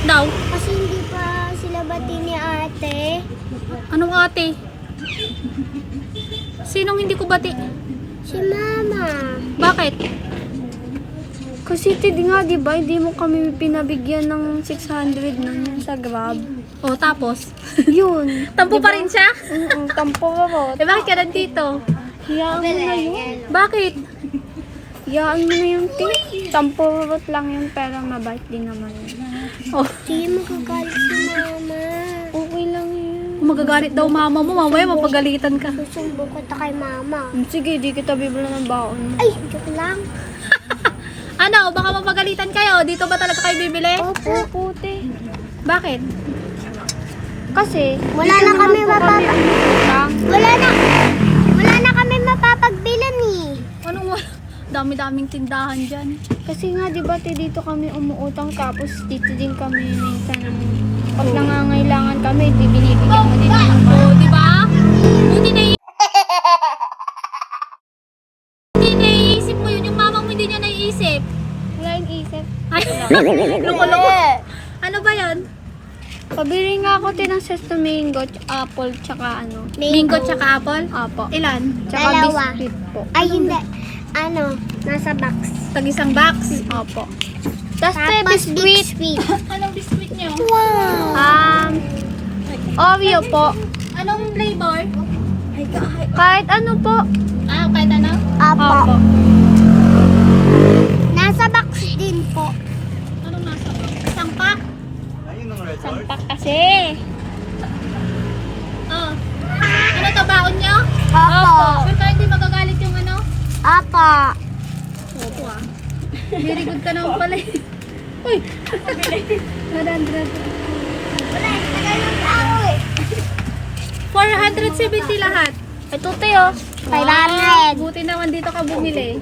daw? Kasi hindi pa sila bati ni ate. Anong ate? Sinong hindi ko bati? Si mama. Bakit? Kasi nga, di ba, hindi mo kami pinabigyan ng 600 nun sa Grab. O, tapos? Yun. Tampo pa rin siya? Tampo ko. Eh, bakit ka nandito? Hiyaan mo na yun. Bakit? Hiyaan mo na yung Tampo lang yun, pero mabait din naman yun. Oh, Hindi magagalit si mama. Okay lang yun. kung magagalit daw mama mo, mamaya mapagalitan ka. Susumbong kita kay mama. Sige, di kita bibila ng baon. Ay, joke lang. Ano, baka mapagalitan kayo? Dito ba talaga kayo bibili? Opo. Puti. Bakit? Kasi, Wala dito na naman kami po utang. Wala na kami mapapagbilan eh. Anong wala? Dami-daming tindahan dyan. Kasi nga, di ba, dito kami umuutang tapos dito din kami minsan pag nangangailangan kami, di binibigyan mo din. Oh, di ba? Buti na hindi naiisip mo yun. Yung mama mo hindi niya naiisip. Wala yung isip. Ay, loko-loko. Ano ba yan? Pabili nga ako ng sesto mango, apple, tsaka ano. Mango tsaka apple? Apo. Ilan? Tsaka Dalawa. biscuit po. Ay, hindi. Ano, nasa box. Tag-isang box. Opo. Tapos biscuit. Anong biscuit niyo? Wow. Oreo po. Anong flavor? Kahit ano po. Ah, kahit ano? Apo. Opo. Nasa box din po. Anong nasa box? Isang pack? Sampak kasi. Oh. Ano to, baon niyo? Opo. Sure ka hindi magagalit yung ano? Opo. Opo ah. Very good ka naman pala. Uy! Nadandrad. Wala, tagal ng tao eh. 470 lahat. Ito tayo. 500. Buti naman dito ka bumili.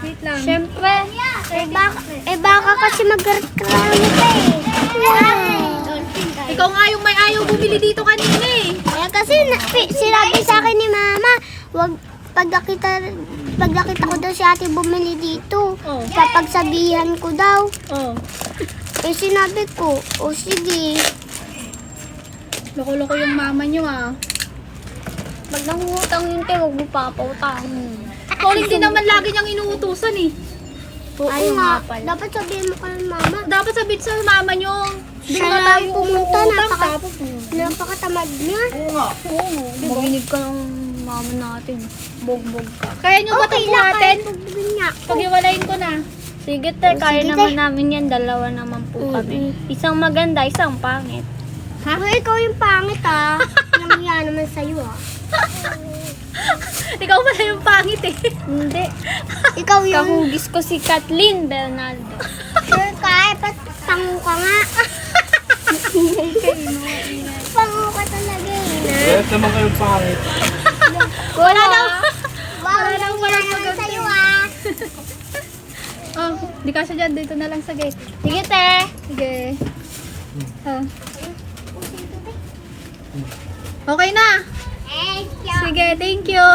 Wait lang. Siyempre. Baka kasi magreklamo ka eh. Ikaw nga yung may ayaw bumili dito kanina eh. Kaya kasi sinabi sa akin ni mama, wag pagkakita ko daw si ate bumili dito. Oh. Papagsabihan ko daw. Oh. Eh sinabi ko, o sige. Loko-loko yung mama nyo ah. Pag nangungutang yun tayo, huwag mo papautang. Ikaw din naman lagi niyang inuutusan eh. Ay nga, dapat sabihin mo kay mama. Dapat sabihin sa mama nyo. Hindi Siya nga lang tayo pumunta, umutang, tapos napakatamad niya. Makinig ka ng mama natin. Bogbog ka. Kaya nyo ba Okay ito lang, natin? kahit pagbibig niya. Pag-iwalayin ko na. Sige te, kaya sige, naman te. namin yan. Dalawa naman po kami. Isang maganda, isang pangit. Ha? Uy, ikaw yung pangit ah. Namaya naman sa'yo ah. Ikaw pala yung pangit eh. Hindi. Ikaw yung Kahugis ko si Kathleen Bernaldo. sure ka eh, pango ka nga. Pango ka talaga eh. Kaya naman kayong pangit. Wala daw. Wow, Wala lang, namaya walang naman sa'yo ah. Oh, di ka siya dyan. Dito na lang sa gate. Sige te. Sige. Oh. Okay na. Thank you. Sige, thank you.